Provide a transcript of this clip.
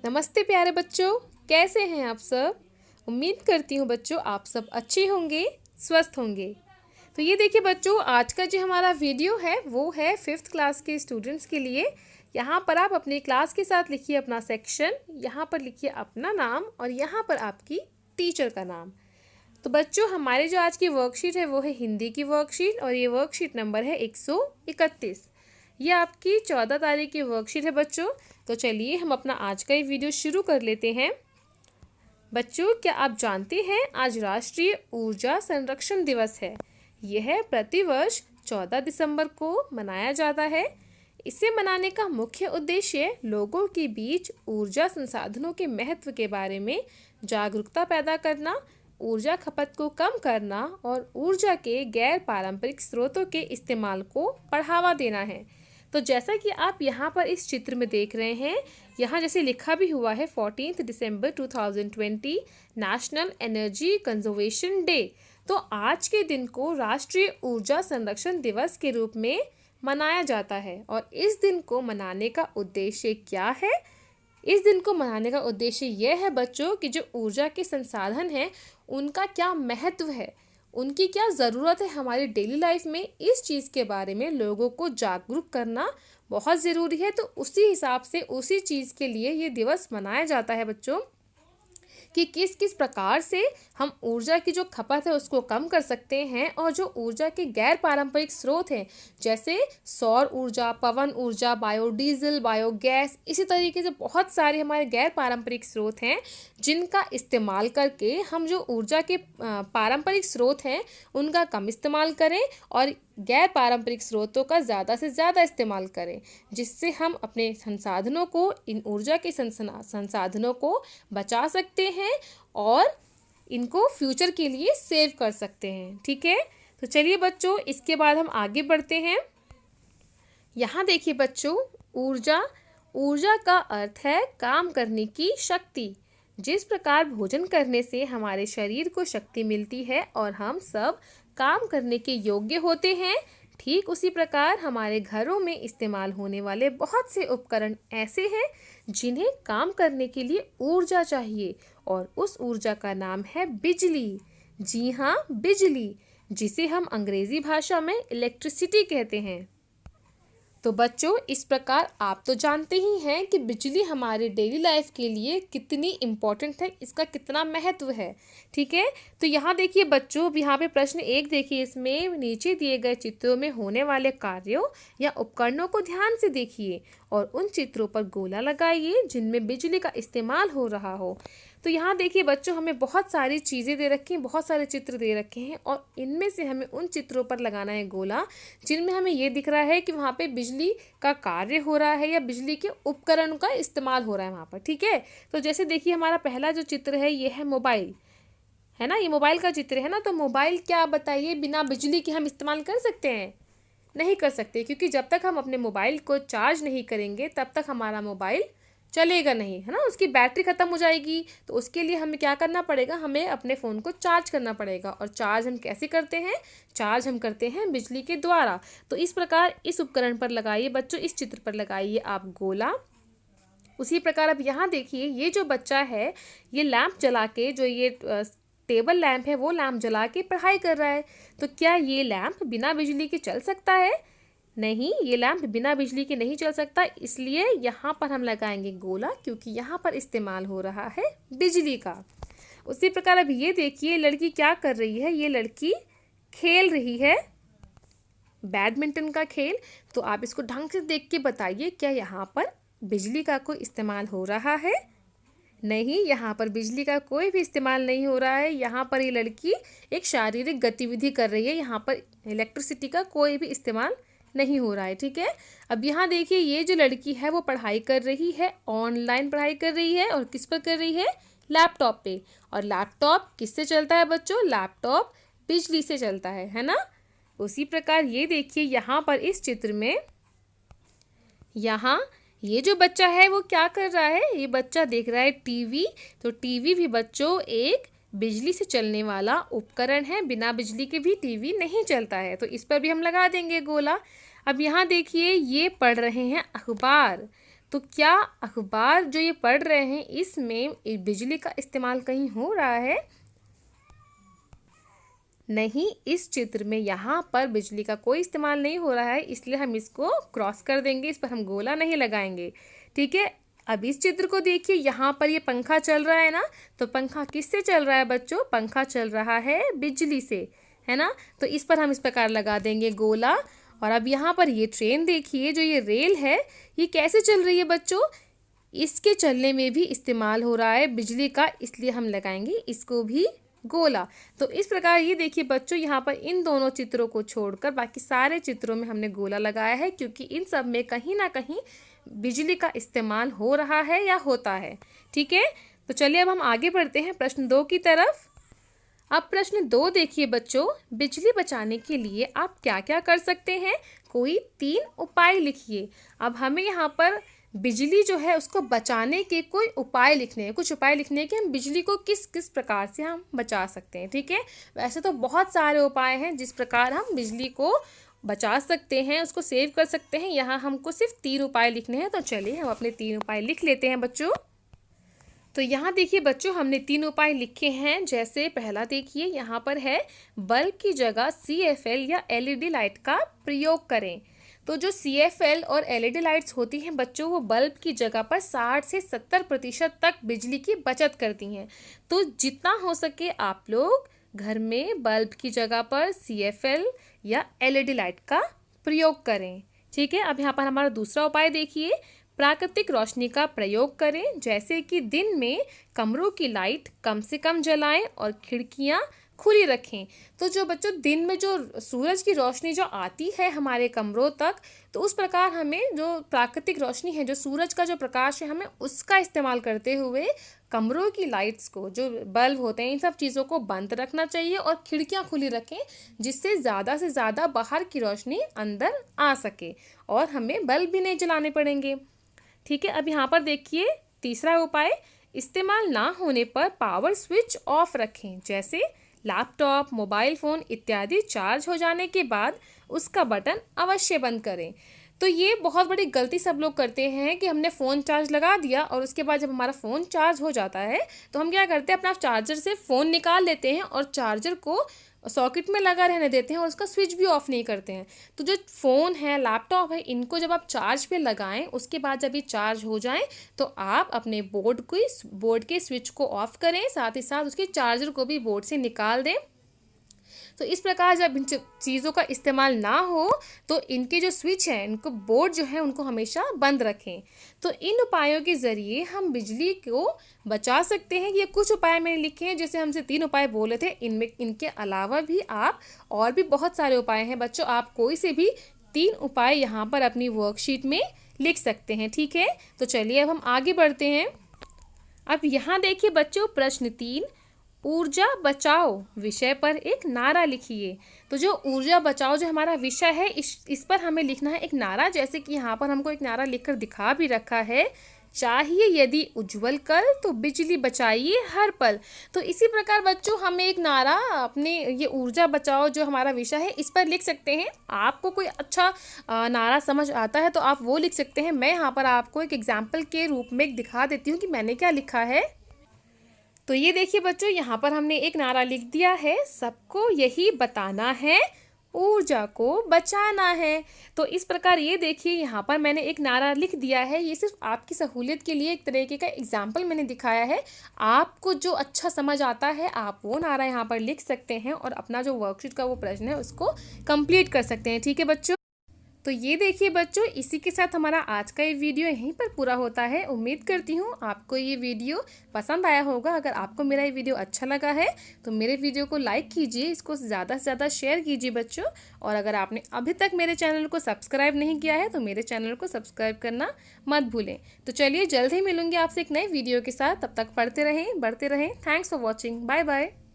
नमस्ते प्यारे बच्चों, कैसे हैं आप सब। उम्मीद करती हूँ बच्चों आप सब अच्छे होंगे, स्वस्थ होंगे। तो ये देखिए बच्चों, आज का जो हमारा वीडियो है वो है 5th क्लास के स्टूडेंट्स के लिए। यहाँ पर आप अपनी क्लास के साथ लिखिए अपना सेक्शन, यहाँ पर लिखिए अपना नाम और यहाँ पर आपकी टीचर का नाम। तो बच्चों हमारे जो आज की वर्कशीट है वो है हिंदी की वर्कशीट और ये वर्कशीट नंबर है 131। ये आपकी 14 तारीख की वर्कशीट है बच्चों। तो चलिए हम अपना आज का ये वीडियो शुरू कर लेते हैं। बच्चों क्या आप जानते हैं आज राष्ट्रीय ऊर्जा संरक्षण दिवस है। यह प्रतिवर्ष 14 दिसंबर को मनाया जाता है। इसे मनाने का मुख्य उद्देश्य लोगों के बीच ऊर्जा संसाधनों के महत्व के बारे में जागरूकता पैदा करना, ऊर्जा खपत को कम करना और ऊर्जा के गैर पारंपरिक स्रोतों के इस्तेमाल को बढ़ावा देना है। तो जैसा कि आप यहाँ पर इस चित्र में देख रहे हैं, यहाँ जैसे लिखा भी हुआ है 14 दिसंबर 2020 नेशनल एनर्जी कंजर्वेशन डे। तो आज के दिन को राष्ट्रीय ऊर्जा संरक्षण दिवस के रूप में मनाया जाता है। और इस दिन को मनाने का उद्देश्य क्या है? इस दिन को मनाने का उद्देश्य यह है बच्चों कि जो ऊर्जा के संसाधन हैं उनका क्या महत्व है, उनकी क्या ज़रूरत है हमारी डेली लाइफ में, इस चीज़ के बारे में लोगों को जागरूक करना बहुत ज़रूरी है। तो उसी हिसाब से उसी चीज़ के लिए ये दिवस मनाया जाता है बच्चों कि किस किस प्रकार से हम ऊर्जा की जो खपत है उसको कम कर सकते हैं और जो ऊर्जा के गैर पारंपरिक स्रोत हैं जैसे सौर ऊर्जा, पवन ऊर्जा, बायोडीजल, बायोगैस, इसी तरीके से बहुत सारे हमारे गैर पारंपरिक स्रोत हैं जिनका इस्तेमाल करके हम जो ऊर्जा के पारंपरिक स्रोत हैं उनका कम इस्तेमाल करें और गैर पारंपरिक स्रोतों का ज़्यादा से ज़्यादा इस्तेमाल करें, जिससे हम अपने संसाधनों को, इन ऊर्जा के संसाधनों को बचा सकते हैं और इनको फ्यूचर के लिए सेव कर सकते हैं। ठीक है, तो चलिए बच्चों इसके बाद हम आगे बढ़ते हैं। यहाँ देखिए बच्चों, ऊर्जा का अर्थ है काम करने की शक्ति। जिस प्रकार भोजन करने से हमारे शरीर को शक्ति मिलती है और हम सब काम करने के योग्य होते हैं, ठीक उसी प्रकार हमारे घरों में इस्तेमाल होने वाले बहुत से उपकरण ऐसे हैं जिन्हें काम करने के लिए ऊर्जा चाहिए और उस ऊर्जा का नाम है बिजली। जी हाँ, बिजली, जिसे हम अंग्रेजी भाषा में इलेक्ट्रिसिटी कहते हैं। तो बच्चों इस प्रकार आप तो जानते ही हैं कि बिजली हमारे डेली लाइफ के लिए कितनी इम्पोर्टेंट है, इसका कितना महत्व है। ठीक है, तो यहाँ देखिए बच्चों, यहाँ पे प्रश्न 1 देखिए, इसमें नीचे दिए गए चित्रों में होने वाले कार्यों या उपकरणों को ध्यान से देखिए और उन चित्रों पर गोला लगाइए जिनमें बिजली का इस्तेमाल हो रहा हो। तो यहाँ देखिए बच्चों, हमें बहुत सारी चीज़ें दे रखी हैं, बहुत सारे चित्र दे रखे हैं और इनमें से हमें उन चित्रों पर लगाना है गोला जिनमें हमें ये दिख रहा है कि वहाँ पे बिजली का कार्य हो रहा है या बिजली के उपकरण का इस्तेमाल हो रहा है वहाँ पर। ठीक है, तो जैसे देखिए हमारा पहला जो चित्र है ये है मोबाइल, है ना, ये मोबाइल का चित्र है ना। तो मोबाइल क्या बताइए बिना बिजली के हम इस्तेमाल कर सकते हैं? नहीं कर सकते, क्योंकि जब तक हम अपने मोबाइल को चार्ज नहीं करेंगे तब तक हमारा मोबाइल चलेगा नहीं, है ना, उसकी बैटरी ख़त्म हो जाएगी। तो उसके लिए हमें क्या करना पड़ेगा, हमें अपने फ़ोन को चार्ज करना पड़ेगा। और चार्ज हम कैसे करते हैं? चार्ज हम करते हैं बिजली के द्वारा। तो इस प्रकार इस उपकरण पर लगाइए बच्चों, इस चित्र पर लगाइए आप गोला। उसी प्रकार अब यहाँ देखिए, ये जो बच्चा है ये लैंप जला के, जो ये टेबल लैंप है वो लैंप जला के पढ़ाई कर रहा है। तो क्या ये लैंप बिना बिजली के चल सकता है? नहीं, ये लैंप बिना बिजली के नहीं चल सकता, इसलिए यहाँ पर हम लगाएंगे गोला, क्योंकि यहाँ पर इस्तेमाल हो रहा है बिजली का। उसी प्रकार अब ये देखिए लड़की क्या कर रही है, ये लड़की खेल रही है बैडमिंटन का खेल। तो आप इसको ढंग से देख के बताइए, क्या यहाँ पर बिजली का कोई इस्तेमाल हो रहा है? नहीं, यहाँ पर बिजली का कोई भी इस्तेमाल नहीं हो रहा है। यहाँ पर ये लड़की एक शारीरिक गतिविधि कर रही है, यहाँ पर इलेक्ट्रिसिटी का कोई भी इस्तेमाल नहीं हो रहा है। ठीक है, अब यहाँ देखिए ये जो लड़की है वो पढ़ाई कर रही है, ऑनलाइन पढ़ाई कर रही है और किस पर कर रही है? लैपटॉप पे। और लैपटॉप किससे चलता है बच्चों? लैपटॉप बिजली से चलता है ना। उसी प्रकार ये देखिए यहाँ पर इस चित्र में, यहाँ ये जो बच्चा है वो क्या कर रहा है? ये बच्चा देख रहा है टीवी। तो टीवी भी बच्चों एक बिजली से चलने वाला उपकरण है, बिना बिजली के भी टीवी नहीं चलता है। तो इस पर भी हम लगा देंगे गोला। अब यहाँ देखिए ये पढ़ रहे हैं अखबार। तो तो क्या अखबार जो ये पढ़ रहे हैं इसमें बिजली का इस्तेमाल कहीं हो रहा है? नहीं, इस चित्र में यहाँ पर बिजली का कोई इस्तेमाल नहीं हो रहा है, इसलिए हम इसको क्रॉस कर देंगे, इस पर हम गोला नहीं लगाएंगे। ठीक है, अब इस चित्र को देखिए, यहाँ पर ये पंखा चल रहा है ना, तो पंखा किससे चल रहा है बच्चों? पंखा चल रहा है बिजली से, है ना। तो इस पर हम इस प्रकार लगा देंगे गोला। और अब यहाँ पर ये ट्रेन देखिए, जो ये रेल है, ये कैसे चल रही है बच्चों? इसके चलने में भी इस्तेमाल हो रहा है बिजली का, इसलिए हम लगाएंगे इसको भी गोला। तो इस प्रकार ये देखिए बच्चों, यहाँ पर इन दोनों चित्रों को छोड़कर बाकी सारे चित्रों में हमने गोला लगाया है, क्योंकि इन सब में कहीं ना कहीं बिजली का इस्तेमाल हो रहा है या होता है। ठीक है, तो चलिए अब हम आगे बढ़ते हैं प्रश्न 2 की तरफ। अब प्रश्न 2 देखिए बच्चों, बिजली बचाने के लिए आप क्या क्या कर सकते हैं? कोई 3 उपाय लिखिए। अब हमें यहाँ पर बिजली जो है उसको बचाने के कोई उपाय लिखने हैं, कुछ उपाय लिखने हैं कि हम बिजली को किस किस प्रकार से हम बचा सकते हैं। ठीक है, वैसे तो बहुत सारे उपाय हैं जिस प्रकार हम बिजली को बचा सकते हैं, उसको सेव कर सकते हैं। यहाँ हमको सिर्फ 3 उपाय लिखने हैं, तो चलिए हम अपने 3 उपाय लिख लेते हैं बच्चों। तो यहाँ देखिए बच्चों, हमने 3 उपाय लिखे हैं। जैसे पहला देखिए, यहाँ पर है बल्ब की जगह CFL या LED लाइट का प्रयोग करें। तो जो CFL और LED लाइट्स होती हैं बच्चों, वो बल्ब की जगह पर 60 से 70% तक बिजली की बचत करती हैं। तो जितना हो सके आप लोग घर में बल्ब की जगह पर CFL या LED लाइट का प्रयोग करें। ठीक है, अब यहाँ पर हमारा दूसरा उपाय देखिए, प्राकृतिक रोशनी का प्रयोग करें। जैसे कि दिन में कमरों की लाइट कम से कम जलाएं और खिड़कियां खुली रखें। तो जो बच्चों दिन में जो सूरज की रोशनी जो आती है हमारे कमरों तक, तो उस प्रकार हमें जो प्राकृतिक रोशनी है, जो सूरज का जो प्रकाश है, हमें उसका इस्तेमाल करते हुए कमरों की लाइट्स को, जो बल्ब होते हैं, इन सब चीज़ों को बंद रखना चाहिए और खिड़कियां खुली रखें, जिससे ज़्यादा से ज़्यादा बाहर की रोशनी अंदर आ सके और हमें बल्ब भी नहीं जलाने पड़ेंगे। ठीक है, अब यहाँ पर देखिए तीसरा उपाय, इस्तेमाल ना होने पर पावर स्विच ऑफ रखें। जैसे लैपटॉप, मोबाइल फ़ोन इत्यादि चार्ज हो जाने के बाद उसका बटन अवश्य बंद करें। तो ये बहुत बड़ी गलती सब लोग करते हैं कि हमने फ़ोन चार्ज लगा दिया और उसके बाद जब हमारा फ़ोन चार्ज हो जाता है तो हम क्या करते हैं, अपना चार्जर से फ़ोन निकाल लेते हैं और चार्जर को सॉकेट में लगा रहने देते हैं और उसका स्विच भी ऑफ नहीं करते हैं। तो जो फ़ोन है, लैपटॉप है, इनको जब आप चार्ज पे लगाएं, उसके बाद जब ये चार्ज हो जाएं तो आप अपने बोर्ड के स्विच को ऑफ करें, साथ ही साथ उसके चार्जर को भी बोर्ड से निकाल दें। तो इस प्रकार जब इन चीज़ों का इस्तेमाल ना हो तो इनके जो स्विच हैं, इनको बोर्ड जो है उनको हमेशा बंद रखें। तो इन उपायों के ज़रिए हम बिजली को बचा सकते हैं। ये कुछ उपाय मैंने लिखे हैं, जैसे हमसे 3 उपाय बोले थे, इनके अलावा भी आप और भी बहुत सारे उपाय हैं बच्चों। आप कोई से भी 3 उपाय यहाँ पर अपनी वर्कशीट में लिख सकते हैं। ठीक है, तो चलिए अब हम आगे बढ़ते हैं। अब यहाँ देखिए बच्चों, प्रश्न 3, ऊर्जा बचाओ विषय पर एक नारा लिखिए। तो जो ऊर्जा बचाओ जो हमारा विषय है, इस पर हमें लिखना है एक नारा। जैसे कि यहाँ पर हमको एक नारा लिखकर दिखा भी रखा है, चाहिए यदि उज्जवल कल तो बिजली बचाइए हर पल। तो इसी प्रकार बच्चों हमें एक नारा अपने ये ऊर्जा बचाओ जो हमारा विषय है इस पर लिख सकते हैं। आपको कोई अच्छा नारा समझ आता है तो आप वो लिख सकते हैं। मैं यहाँ पर आपको एक एग्जाम्पल के रूप में दिखा देती हूँ कि मैंने क्या लिखा है। तो ये देखिए बच्चों, यहाँ पर हमने एक नारा लिख दिया है, सबको यही बताना है, ऊर्जा को बचाना है। तो इस प्रकार ये देखिए यहाँ पर मैंने एक नारा लिख दिया है। ये सिर्फ आपकी सहूलियत के लिए एक तरीके का एग्जाम्पल मैंने दिखाया है। आपको जो अच्छा समझ आता है आप वो नारा यहाँ पर लिख सकते हैं और अपना जो वर्कशीट का वो प्रश्न है उसको कंप्लीट कर सकते हैं। ठीक है बच्चों, तो ये देखिए बच्चों, इसी के साथ हमारा आज का ये वीडियो यहीं पर पूरा होता है। उम्मीद करती हूँ आपको ये वीडियो पसंद आया होगा। अगर आपको मेरा ये वीडियो अच्छा लगा है तो मेरे वीडियो को लाइक कीजिए, इसको ज़्यादा से ज़्यादा शेयर कीजिए बच्चों। और अगर आपने अभी तक मेरे चैनल को सब्सक्राइब नहीं किया है तो मेरे चैनल को सब्सक्राइब करना मत भूलें। तो चलिए जल्द ही मिलूंगी आपसे एक नए वीडियो के साथ। तब तक पढ़ते रहें, बढ़ते रहें। Thanks for watching. Bye bye.